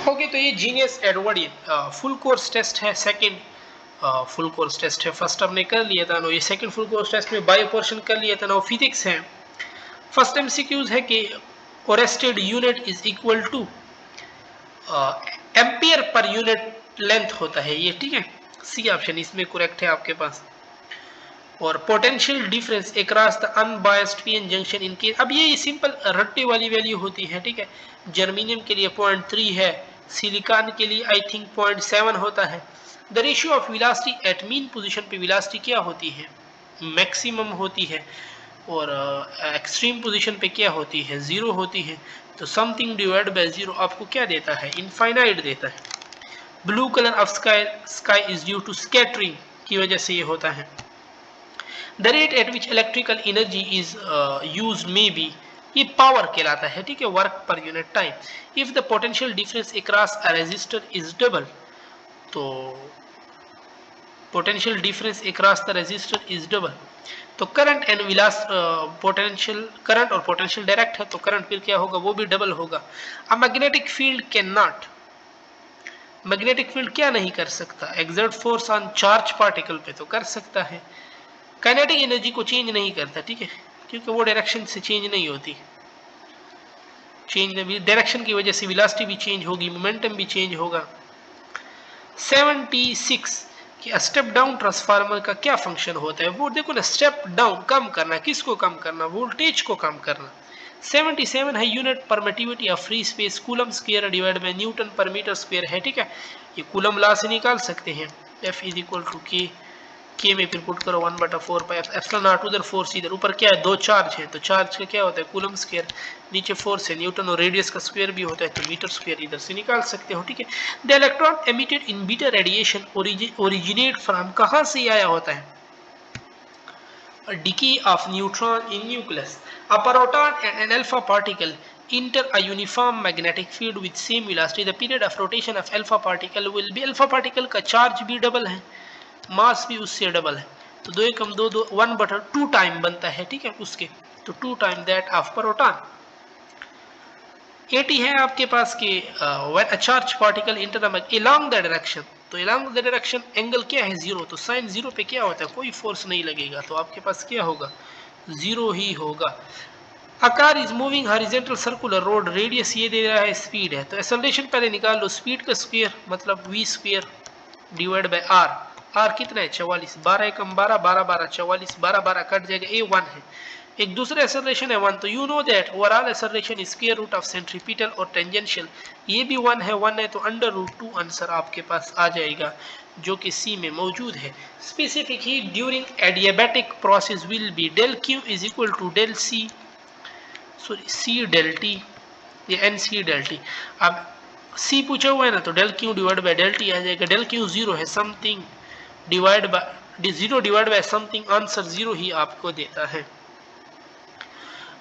Okay, तो ये genius Edward full course test है, सेकंड फुल कोर्स टेस्ट है। फर्स्ट हमने कर लिया था, नो ये सेकंड फुल कोर्स टेस्ट में बायो पोर्शन कर लिया था, नो फिजिक्स है। फर्स्ट एमसीक्यूज है कि oersted unit is equal to ampere per unit length होता है ये, ठीक है। सी ऑप्शन इसमें करेक्ट है आपके पास। और potential difference across the unbiased PN junction in case, अब ये सिंपल रट्टे वाली वैल्यू होती है, ठीक है। जर्मीनियम के लिए 0.3 है, सिलिकॉन के लिए आई थिंक 0.7 होता है। The ratio of velocity at mean position पे वेलोसिटी क्या होती है, मैक्सिमम होती है, और एक्सट्रीम पोजीशन पे क्या होती है, जीरो होती है। तो समथिंग डिवाइड बाय जीरो आपको क्या देता है, इनफाइनाइट देता है। Blue colour of sky is due to scattering की वजह से ये होता है। The rate at which electrical energy is use में बी, ये पावर कहलाता है, ठीक है, वर्क पर unit time. If the potential difference across a resistor is double, तो potential difference across the resistor is double, तो करंट एंड विलास पोटेंशियल, करंट और पोटेंशियल डायरेक्ट है, तो करंट फिर क्या होगा, वो भी डबल होगा। A magnetic field can not, magnetic field क्या नहीं कर सकता, exert force on charge particle पे तो कर सकता है। काइनेटिक एनर्जी को चेंज नहीं करता, ठीक है, क्योंकि वो डायरेक्शन से चेंज नहीं होती। चेंज डायरेक्शन की वजह से वेलोसिटी भी चेंज होगी, मोमेंटम भी चेंज होगा। 76 कि स्टेप डाउन ट्रांसफार्मर का क्या फंक्शन होता है, वो देखो ना, स्टेप डाउन कम करना, किसको कम करना, वोल्टेज को कम करना। 77 है unit permittivity of free space, coulomb square divide by Newton पर मीटर स्क्वायर है, ठीक है। ये कूलम लॉ से निकाल सकते हैं, F इज इक्वल टू के में फिर पुट करो 1/4 पाई एप्सिलॉन नॉट, उधर फोर्स, इधर ऊपर क्या है, दो चार्ज है, तो चार्ज का क्या होता है, कूलम स्क्वायर, नीचे फोर्स है न्यूटन, और रेडियस का स्क्वायर भी होता है, तो मीटर स्क्वायर इधर से निकाल सकते हो, ठीक है। The electron emitted in beta radiation originate from, कहाँ से आया होता है, decay of neutron in nucleus. A proton and an alpha particle enter a uniform magnetic field with same velocity. The period of rotation of alpha particle will be, alpha particle का charge भी double है, मास भी उससे double है, तो 2 एकम 2 2 1/2 time बनता है, ठीक है, उसके, तो 2 टाइम दैट ऑफ प्रोटॉन। 80 है आपके पास कि when a charge particle inter along the direction, तो अलोंग द डायरेक्शन एंगल क्या है, जीरो, तो साइन जीरो पे क्या होता है, कोई फोर्स नहीं लगेगा, तो आपके पास क्या होगा, जीरो ही होगा। A car is moving horizontal circular road, radius ये दे रहा है, स्पीड है, तो एक्सेलरेशन पहले निकाल लो, स्पीड का स्क्वायर मतलब v square divide by r, r कितना है 44, 12 एकम 12, 12 12 44, 12 12 कट जाएगा, a 1 है, एक दूसरा एक्सेलरेशन है 1, तो you know that overall acceleration square root of centripetal और टेंजेंशियल, ये भी 1 है, 1 है, तो √2 आंसर आपके पास आ जाएगा, जो कि सी में मौजूद है। Specific heat during adiabatic process will be del Q is equal to del C, sorry C del T, ये एन सी डेल टी। अब सी पूछा हुआ है ना, तो del Q divide by del T आ जाएगा, डेल क्यू जीरो है, something divide by zero divide by something, answer zero ही आपको देता है।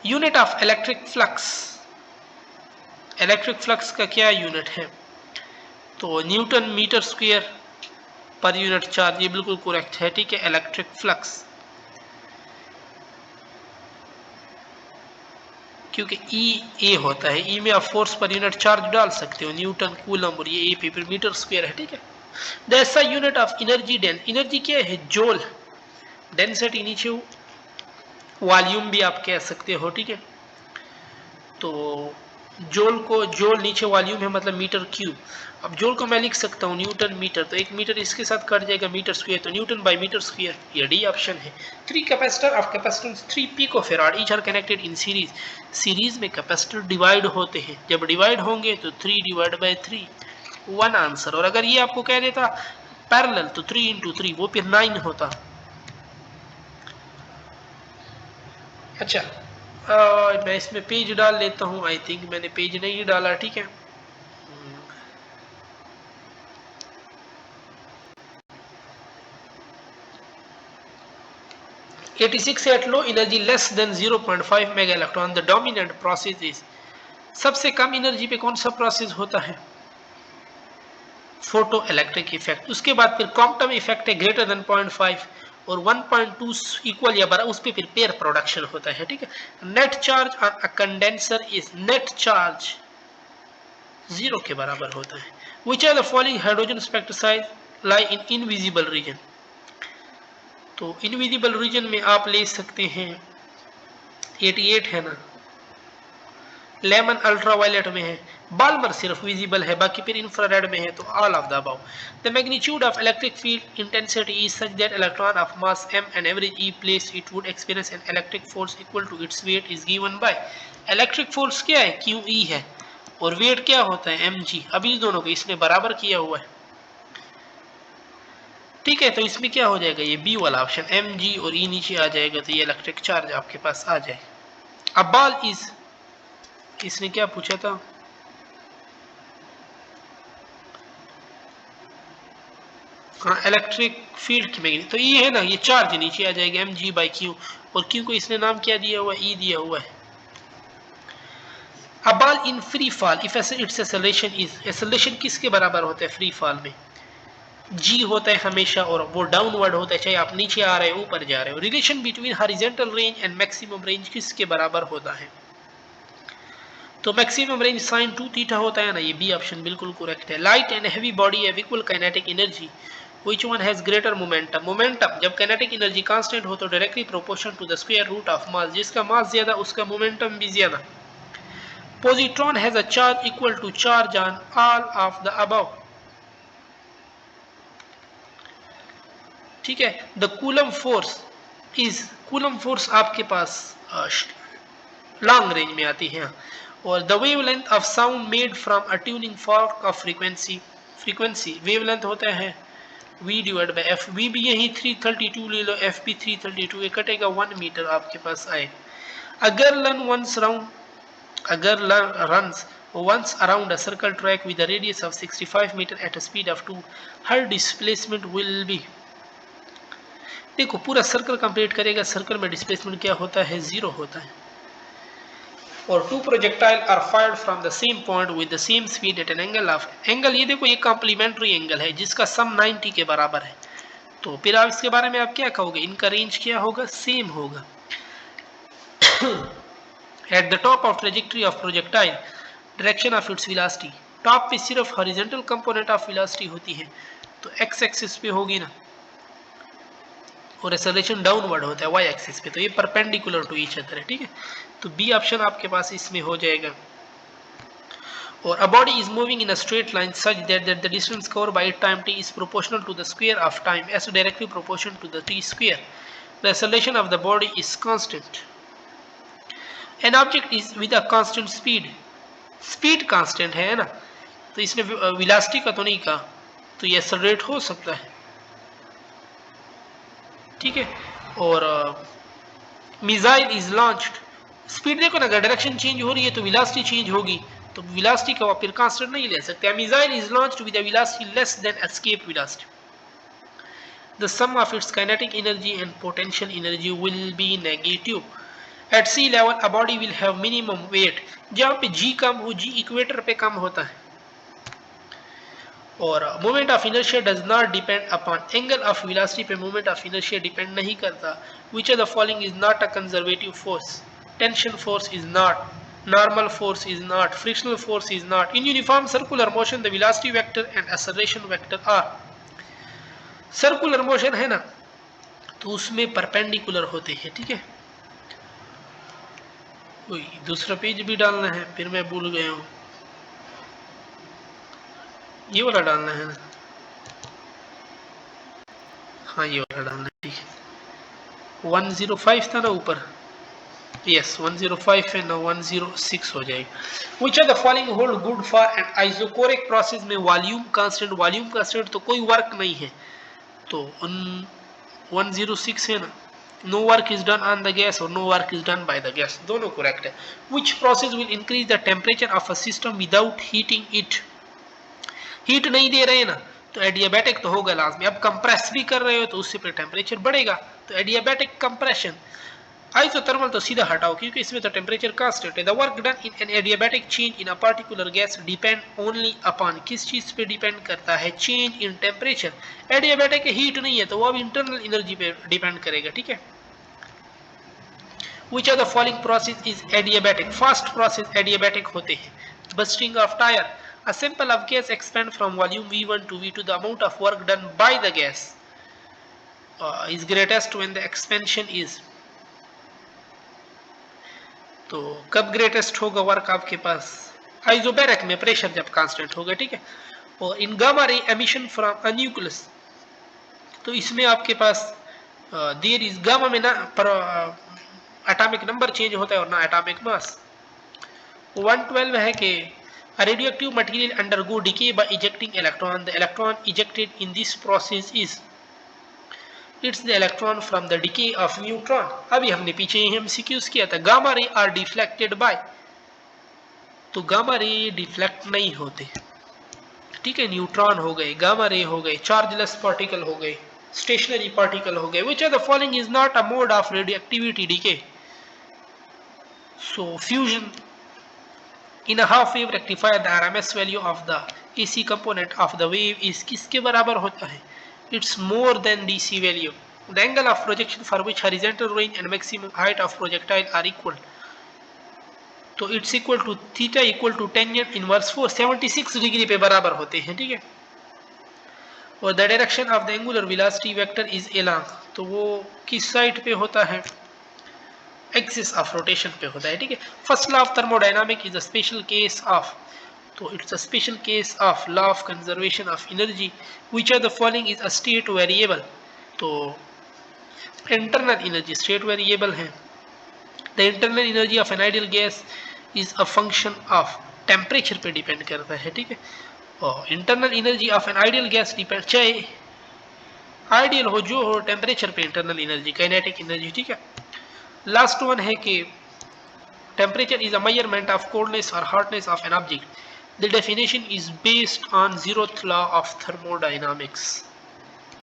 Unit of electric flux, electric flux का क्या यूनिट है, तो Newton metre square per unit charge, ये बिल्कुल करेक्ट है, ठीक है। इलेक्ट्रिक फ्लक्स क्योंकि ई ए होता है, ई में आप फोर्स पर यूनिट चार्ज डाल सकते हो, न्यूटन कूलम, और ये ए पे फिर मीटर स्क्वायर है, ठीक है। That's unit of energy then, energy क्या है, जोल, डेंसिटी नीचे वॉल्यूम भी आप कह सकते हो, ठीक है। तो जोल को, जोल नीचे वॉल्यूम है मतलब मीटर क्यूब, अब जोल को मैं लिख सकता हूँ न्यूटन मीटर, तो एक मीटर इसके साथ कट जाएगा मीटर स्क्वायर, तो न्यूटन बाय मीटर स्क्वायर, ये डी ऑप्शन है। 3 capacitor of capacitance 3 picofarad each are connected in series, series में कैपेसिटर डिवाइड होते हैं, जब डिवाइड होंगे तो 3 डिवाइड बाय 3, 1 आंसर। और अगर ये आपको कह देता पैरेलल, तो 3 × 3, वो फिर 9 होता। अच्छा, मैं इसमें पेज डाल लेता हूँ, आई थिंक मैंने पेज नहीं डाला, ठीक है। 86 at low energy less than 0.5 mega electron, the dominant process is, सबसे कम एनर्जी पे कौन सा प्रोसेस होता है, फोटो इलेक्ट्रिक इफेक्ट। उसके बाद फिर क्वांटम इफेक्ट है ग्रेटर देन 0.5, और 1.2 इक्वल या बराबर, उस पर फिर पेयर प्रोडक्शन होता है, ठीक है। Net charge on a condenser is, net charge 0 के बराबर होता है। Which are the following hydrogen spectral lines lie in invisible region. तो इनविजिबल रीजन में आप ले सकते हैं 88 है ना, लेमन अल्ट्रावायलेट में है, बाल्मर सिर्फ विजिबल है, बाकी फिर इंफ्रारेड में है, तो all of the above. The magnitude of electric field intensity is such that electron of mass m and average e place it would experience an electric force equal to its weight is given by. Electric force क्या है, QE है, और wait क्या होता है, mg। अभी इस दोनों को इसने बराबर किया हुआ है, ठीक है। तो इसमें क्या हो जाएगा, ये बी वाला ऑप्शन mg और e नीचे आ जाएगा, तो ये इलेक्ट्रिक चार्ज आपके पास आ जाए। अब बॉल इज, इसने क्या पूछा था, हाँ इलेक्ट्रिक फील्ड की मैग्नीट्यूड, तो ये है ना, ये चार्ज नीचे आ जाएगा mg बाई q, और q को इसने नाम क्या दिया हुआ है, e दिया हुआ है। A ball in free fall if its acceleration is, acceleration किसके बराबर होता है फ्री फॉल में, g होता है हमेशा, और वो डाउनवर्ड होता है, चाहे आप नीचे आ रहे हो ऊपर जा रहे हो। Relation between horizontal range and maximum range किसके बराबर होता है, तो मैक्सिमम रेंज sin 2 थीटा होता है ना, ये बी ऑप्शन बिल्कुल करेक्ट है। Light and heavy body have equal kinetic energy, which one has greater momentum. Momentum जब काइनेटिक एनर्जी कांस्टेंट हो तो directly proportional to the square root of mass, जिसका मास ज्यादा उसका मोमेंटम भी ज्यादा। Positron has a charge equal to charge on all of the above, ठीक है। The coulomb force is, coulomb force आपके पास लॉन्ग रेंज में आती है, और the wavelength of sound made from a tuning fork of frequency, frequency wavelength होता है v divide by f, v भी यही 332 ले लो, f भी 332, ये कटेगा 1 मीटर आपके पास आएगा। अगर लन वंस राउंड, अगर runs once around a circle track with a radius of 65 meter at a speed of 2, her displacement will be, देखो पूरा सर्कल कंप्लीट करेगा, सर्कल में डिस्प्लेसमेंट क्या होता है, 0 होता है। और 2 projectile are fired from the same point with the same speed at an angle of, angle ये देखो ये कॉम्प्लीमेंट्री एंगल है जिसका सम 90 के बराबर है, तो फिर आप इसके बारे में आप क्या कहोगे, इनका रेंज क्या होगा, सेम होगा। At the top of trajectory of projectile, direction of its velocity, top पे सिर्फ हॉरिजॉन्टल कंपोनेंट ऑफ वेलोसिटी होती है, तो x एक्सिस पे होगी ना, और एक्सेलरेशन डाउनवर्ड होता है y एक्सिस पे, तो ये परपेंडिकुलर टू ईच अदर है, ठीक है। तो बी ऑप्शन आपके पास इसमें हो जाएगा। और a body is moving in a straight line such that the distance covered by time t is proportional to the square of time as directly proportional to the t square. The acceleration of the body is constant. An object is with a constant speed, speed constant है ना, तो इसने velocity का तो नहीं कहा, तो ये एक्सेलरेट हो सकता है, ठीक है। और मिसाइल इज लॉन्च्ड, स्पीड देखो ना, अगर डायरेक्शन चेंज हो रही है तो वेलोसिटी चेंज होगी, तो वेलोसिटी का फिर कांस्टेंट नहीं ले सकते। Missile is launched with a velocity less than escape velocity, the sum of its kinetic energy and potential energy will be negative. At sea level, a body will have minimum weight, जहाँ पे g कम हो, g equator पे कम होता है। और moment of inertia does not depend upon, angle of velocity पे moment of inertia depend नहीं करता। Which of the following is not a conservative force, tension force is not, normal force is not, frictional force is not. In uniform circular motion the velocity vector and acceleration vector are, circular motion है ना, तो उसमें perpendicular होते हैं, ठीक है। दूसरा page भी डालना है, फिर मैं भूल गया हूँ, ये वाला डालना है ना, हाँ ये वाला डालना है, ठीक है। 105 था ना ऊपर, यस 105 है ना, 106 हो जाएगा। Which are the following hold good for an isochoric process में वॉल्यूम कांस्टेंट, वॉल्यूम कांस्टेंट तो कोई वर्क नहीं है, तो 106 है ना, no work is done on the gas or no work is done by the gas, दोनों करेक्ट है। which process will increase the temperature of a system without heating it, heat नहीं दे रहे ना, तो एडियाबैटिक तो होगा लाजमी। अब कंप्रेस भी कर रहे हो तो उससे फिर टेम्परेचर बढ़ेगा, तो एडियाबैटिक कंप्रेशन। आइसोथर्मल तो सीधा हटाओ क्योंकि इसमें तो टेम्परेचर कांस्टेंट है। The work done in an adiabatic change in a particular gas depend only upon, किस चीज पे डिपेंड करता है, change in temperature. Adiabatic heat नहीं है तो वो अब इंटरनल एनर्जी पे डिपेंड करेगा, ठीक है। Which of the following process is adiabatic? Fast process adiabatic होते हैं। Bursting of tire, A sample of gas expand from volume V1 to V2. The amount of work done by the gas is greatest when the expansion is. तो कब greatest होगा work आपके पास? Isobaric में pressure जब constant होगा, ठीक है। और in gamma ray emission from a nucleus, तो इसमें आपके पास देयर इज गामा में ना एटॉमिक नंबर चेंज होता है और ना एटॉमिक मास। 112 है कि a radioactive material undergo decay by ejecting electron. The electron ejected in this process is, it's the electron from the decay of neutron. अभी हमने पीछे MCQs किया था। Gamma ray are deflected by, तो gamma ray deflect नहीं होते, ठीक है। न्यूट्रॉन हो गए, गामा रे हो गए, चार्जलेस पार्टिकल हो गए, स्टेशनरी पार्टिकल हो गए। Which are the following is not a mode of radioactivity decay? So fusion in a half wave rectifier, the RMS value of the AC component of the wave is किसके बराबर होता है? It's more than DC value. The angle of projection for which horizontal range and maximum height of projectile are equal, तो it's equal to theta equal to tangent inverse 476 degree पे बराबर होते हैं, ठीक है। और the direction of the angular velocity vector is along, तो वो किस साइड पे होता है? एक्सिस ऑफ रोटेशन पे होता है, ठीक है। First law of thermodynamic is a special case of, तो it's a special case of law of conservation of energy. Which are the following is a state variable, तो इंटरनल एनर्जी स्टेट वेरिएबल है। The internal energy of an ideal gas is a function of temperature पे depend करता है, ठीक है। और internal energy of an ideal gas depend, चाहे ideal हो जो हो, टेम्परेचर पे इंटरनल एनर्जी, काइनेटिक एनर्जी, ठीक है। लास्ट वन है कि temperature is a measurement of coldness और hotness of an object. The definition is based on 0th law of thermodynamics.